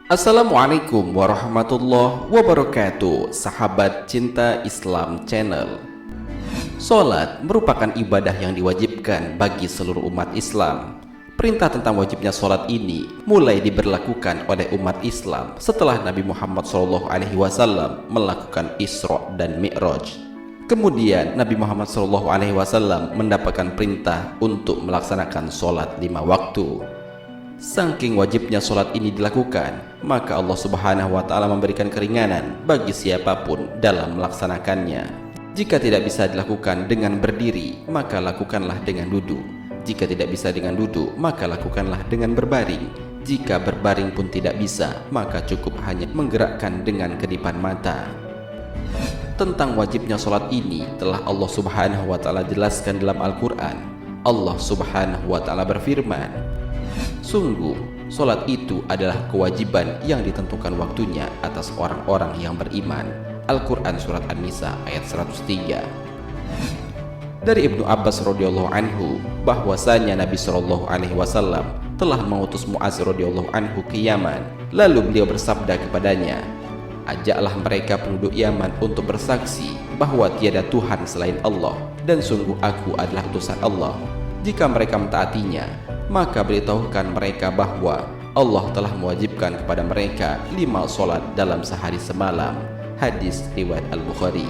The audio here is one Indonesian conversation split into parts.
Assalamualaikum warahmatullahi wabarakatuh, sahabat cinta Islam channel. Salat merupakan ibadah yang diwajibkan bagi seluruh umat Islam. Perintah tentang wajibnya salat ini mulai diberlakukan oleh umat Islam setelah Nabi Muhammad SAW melakukan Isra dan Mi'raj. Kemudian Nabi Muhammad SAW mendapatkan perintah untuk melaksanakan salat 5 waktu. Saking wajibnya sholat ini dilakukan, maka Allah Subhanahu wa Ta'ala memberikan keringanan bagi siapapun dalam melaksanakannya. Jika tidak bisa dilakukan dengan berdiri, maka lakukanlah dengan duduk. Jika tidak bisa dengan duduk, maka lakukanlah dengan berbaring. Jika berbaring pun tidak bisa, maka cukup hanya menggerakkan dengan kedipan mata. Tentang wajibnya sholat ini telah Allah Subhanahu wa Ta'ala jelaskan dalam Al-Quran. Allah Subhanahu wa Ta'ala berfirman, sungguh, solat itu adalah kewajiban yang ditentukan waktunya atas orang-orang yang beriman. Al-Quran Surat An-Nisa ayat 103. Dari Ibnu Abbas radhiyallahu anhu bahwasanya Nabi SAW telah mengutus Mu'adz radhiyallahu anhu ke Yaman. Lalu beliau bersabda kepadanya, ajaklah mereka penduduk Yaman untuk bersaksi bahwa tiada Tuhan selain Allah, dan sungguh aku adalah utusan Allah. Jika mereka mentaatinya, maka beritahukan mereka bahwa Allah telah mewajibkan kepada mereka 5 solat dalam sehari semalam. Hadis riwayat Al-Bukhari.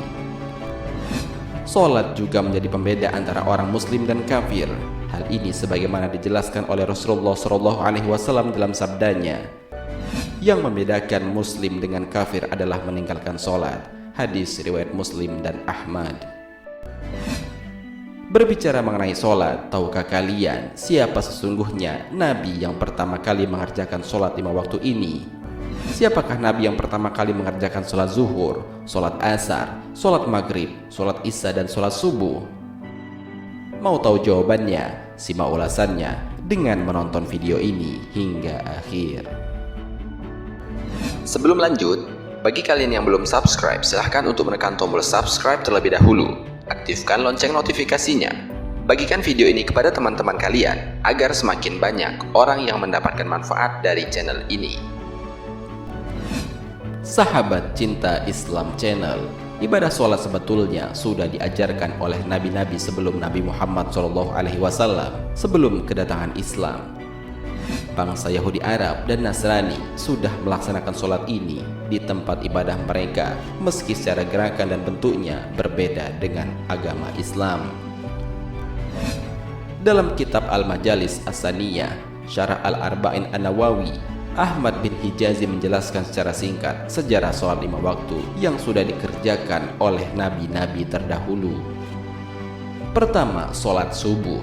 Solat juga menjadi pembeda antara orang muslim dan kafir. Hal ini sebagaimana dijelaskan oleh Rasulullah SAW dalam sabdanya, yang membedakan muslim dengan kafir adalah meninggalkan solat. Hadis riwayat Muslim dan Ahmad. Berbicara mengenai solat, tahukah kalian siapa sesungguhnya Nabi yang pertama kali mengerjakan solat 5 waktu ini? Siapakah Nabi yang pertama kali mengerjakan solat zuhur, solat asar, solat maghrib, solat isya, dan solat subuh? Mau tahu jawabannya? Simak ulasannya dengan menonton video ini hingga akhir. Sebelum lanjut, bagi kalian yang belum subscribe, silahkan untuk menekan tombol subscribe terlebih dahulu. Aktifkan lonceng notifikasinya. Bagikan video ini kepada teman-teman kalian agar semakin banyak orang yang mendapatkan manfaat dari channel ini. Sahabat cinta Islam channel, ibadah sholat sebetulnya sudah diajarkan oleh nabi-nabi sebelum Nabi Muhammad SAW sebelum kedatangan Islam. Bangsa Yahudi Arab dan Nasrani sudah melaksanakan sholat ini di tempat ibadah mereka, meski secara gerakan dan bentuknya berbeda dengan agama Islam. Dalam kitab Al-Majalis As-Saniyah, Syarah Al-Arba'in An-Nawawi, Ahmad bin Hijazi menjelaskan secara singkat sejarah sholat 5 waktu yang sudah dikerjakan oleh nabi-nabi terdahulu. Pertama, sholat subuh.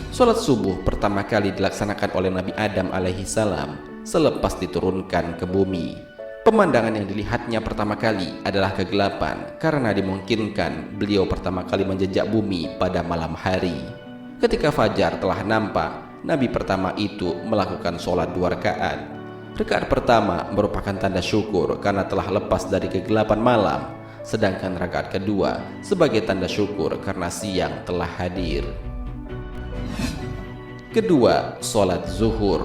Sholat subuh pertama kali dilaksanakan oleh Nabi Adam alaihissalam selepas diturunkan ke bumi. Pemandangan yang dilihatnya pertama kali adalah kegelapan karena dimungkinkan beliau pertama kali menjejak bumi pada malam hari. Ketika fajar telah nampak, Nabi pertama itu melakukan sholat 2 rakaat. Rakaat pertama merupakan tanda syukur karena telah lepas dari kegelapan malam, sedangkan rakaat kedua sebagai tanda syukur karena siang telah hadir. Kedua, sholat zuhur.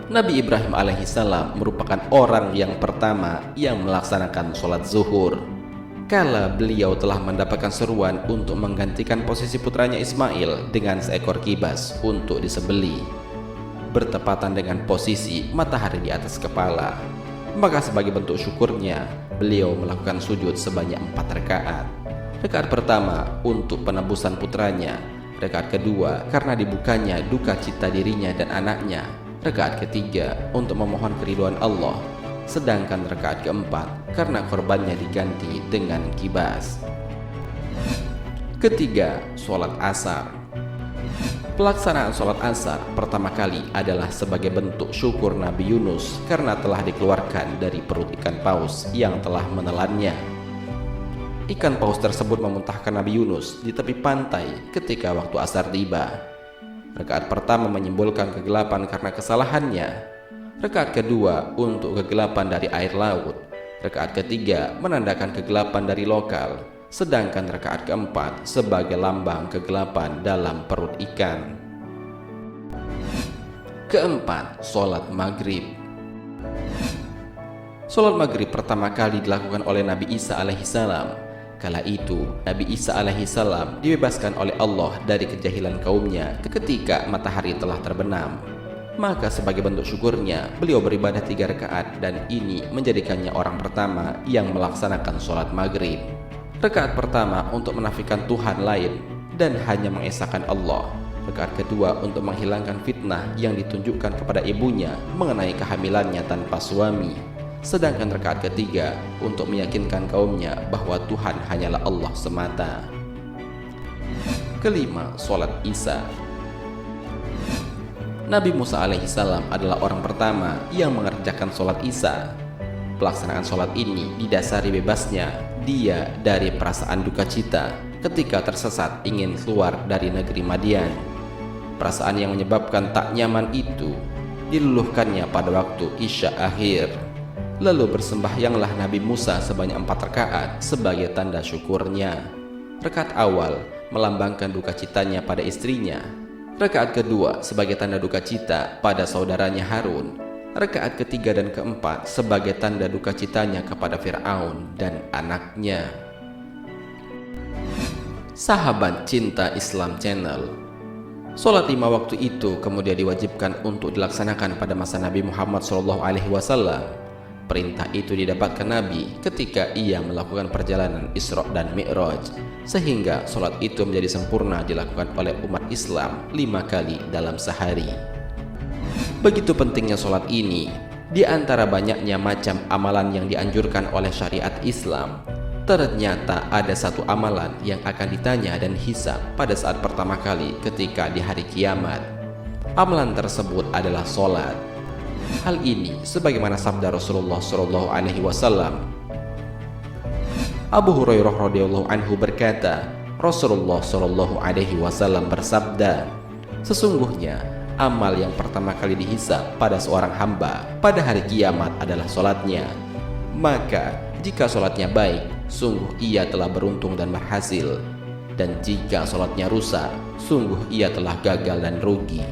Nabi Ibrahim alaihissalam merupakan orang yang pertama yang melaksanakan sholat zuhur. Kala beliau telah mendapatkan seruan untuk menggantikan posisi putranya Ismail dengan seekor kibas untuk disembelih, bertepatan dengan posisi matahari di atas kepala. Maka sebagai bentuk syukurnya, beliau melakukan sujud sebanyak 4 rakaat. Rakaat pertama untuk penebusan putranya, rakaat kedua karena dibukanya duka cita dirinya dan anaknya, rakaat ketiga untuk memohon keridhaan Allah, sedangkan rakaat keempat karena korbannya diganti dengan kibas. Ketiga, sholat asar. Pelaksanaan sholat asar pertama kali adalah sebagai bentuk syukur Nabi Yunus karena telah dikeluarkan dari perut ikan paus yang telah menelannya. Ikan paus tersebut memuntahkan Nabi Yunus di tepi pantai ketika waktu asar tiba. Rakaat pertama menyimbolkan kegelapan karena kesalahannya. Rakaat kedua untuk kegelapan dari air laut. Rakaat ketiga menandakan kegelapan dari lokal. Sedangkan rakaat keempat sebagai lambang kegelapan dalam perut ikan. Keempat, sholat maghrib. Sholat maghrib pertama kali dilakukan oleh Nabi Isa alaihissalam. Kala itu, Nabi Isa alaihissalam dibebaskan oleh Allah dari kejahilan kaumnya ketika matahari telah terbenam. Maka sebagai bentuk syukurnya, beliau beribadah 3 rakaat dan ini menjadikannya orang pertama yang melaksanakan sholat maghrib. Rakaat pertama untuk menafikan Tuhan lain dan hanya mengesahkan Allah. Rakaat kedua untuk menghilangkan fitnah yang ditunjukkan kepada ibunya mengenai kehamilannya tanpa suami. Sedangkan rakaat ketiga untuk meyakinkan kaumnya bahwa Tuhan hanyalah Allah semata. Kelima, sholat Isya. Nabi Musa alaihissalam adalah orang pertama yang mengerjakan sholat Isya. Pelaksanaan sholat ini didasari bebasnya dia dari perasaan duka cita ketika tersesat ingin keluar dari negeri Madian. Perasaan yang menyebabkan tak nyaman itu diluluhkannya pada waktu Isya akhir. Lalu bersembahyanglah Nabi Musa sebanyak 4 rakaat sebagai tanda syukurnya. Rakaat awal melambangkan duka citanya pada istrinya. Rakaat kedua sebagai tanda duka cita pada saudaranya Harun. Rakaat ketiga dan keempat sebagai tanda duka citanya kepada Fir'aun dan anaknya. Sahabat Cinta Islam Channel, sholat 5 waktu itu kemudian diwajibkan untuk dilaksanakan pada masa Nabi Muhammad SAW. Perintah itu didapatkan Nabi ketika ia melakukan perjalanan Isra dan Mi'raj, sehingga sholat itu menjadi sempurna dilakukan oleh umat Islam 5 kali dalam sehari. Begitu pentingnya sholat ini, di antara banyaknya macam amalan yang dianjurkan oleh syariat Islam, ternyata ada satu amalan yang akan ditanya dan hisab pada saat pertama kali ketika di hari kiamat. Amalan tersebut adalah sholat. Hal ini sebagaimana sabda Rasulullah SAW. Abu Hurairah radhiyallahu anhu berkata, Rasulullah SAW bersabda, sesungguhnya amal yang pertama kali dihisab pada seorang hamba pada hari kiamat adalah sholatnya. Maka jika sholatnya baik, sungguh ia telah beruntung dan berhasil. Dan jika sholatnya rusak, sungguh ia telah gagal dan rugi.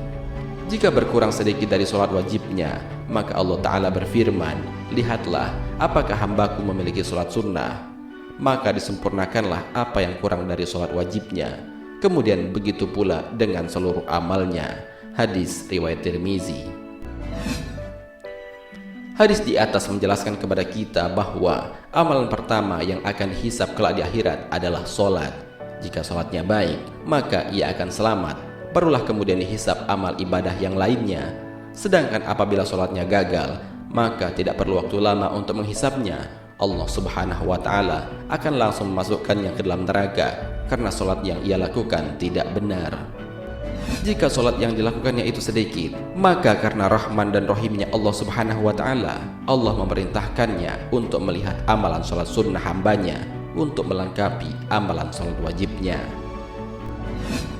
Jika berkurang sedikit dari sholat wajibnya, maka Allah Ta'ala berfirman, lihatlah apakah hambaku memiliki sholat sunnah, maka disempurnakanlah apa yang kurang dari sholat wajibnya. Kemudian begitu pula dengan seluruh amalnya. Hadis riwayat Tirmizi. Hadis di atas menjelaskan kepada kita bahwa amalan pertama yang akan dihisab kelak di akhirat adalah sholat. Jika sholatnya baik, maka ia akan selamat. Barulah kemudian dihisab amal ibadah yang lainnya. Sedangkan apabila sholatnya gagal, maka tidak perlu waktu lama untuk menghisabnya. Allah Subhanahu wa Ta'ala akan langsung memasukkannya ke dalam neraka karena sholat yang ia lakukan tidak benar. Jika sholat yang dilakukannya itu sedikit, maka karena rahman dan rahimnya Allah Subhanahu wa Ta'ala, Allah memerintahkannya untuk melihat amalan sholat sunnah hambanya untuk melengkapi amalan sholat wajibnya.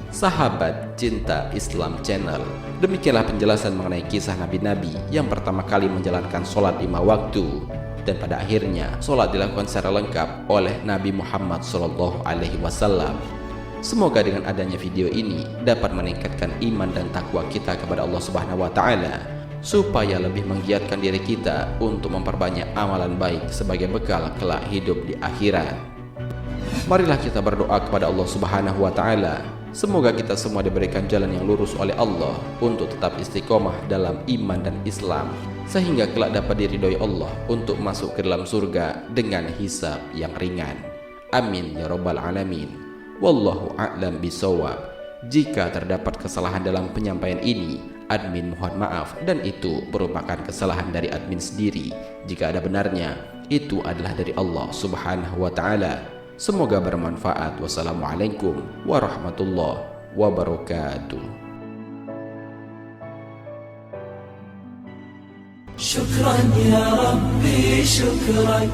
Sahabat Cinta Islam Channel, demikianlah penjelasan mengenai kisah nabi-nabi yang pertama kali menjalankan sholat 5 waktu, dan pada akhirnya sholat dilakukan secara lengkap oleh Nabi Muhammad SAW. Semoga dengan adanya video ini dapat meningkatkan iman dan takwa kita kepada Allah Subhanahu wa Ta'ala, supaya lebih menggiatkan diri kita untuk memperbanyak amalan baik sebagai bekal kelak hidup di akhirat. Marilah kita berdoa kepada Allah Subhanahu wa Ta'ala, semoga kita semua diberikan jalan yang lurus oleh Allah untuk tetap istiqomah dalam iman dan Islam, sehingga kelak dapat diridhoi Allah untuk masuk ke dalam surga dengan hisab yang ringan. Amin ya rabbal alamin. Wallahu a'lam bishawab. Jika terdapat kesalahan dalam penyampaian ini, admin mohon maaf, dan itu merupakan kesalahan dari admin sendiri. Jika ada benarnya, itu adalah dari Allah Subhanahu wa Ta'ala. Semoga bermanfaat. Wassalamualaikum warahmatullahi wabarakatuh. Syukran ya Rabbi, syukran.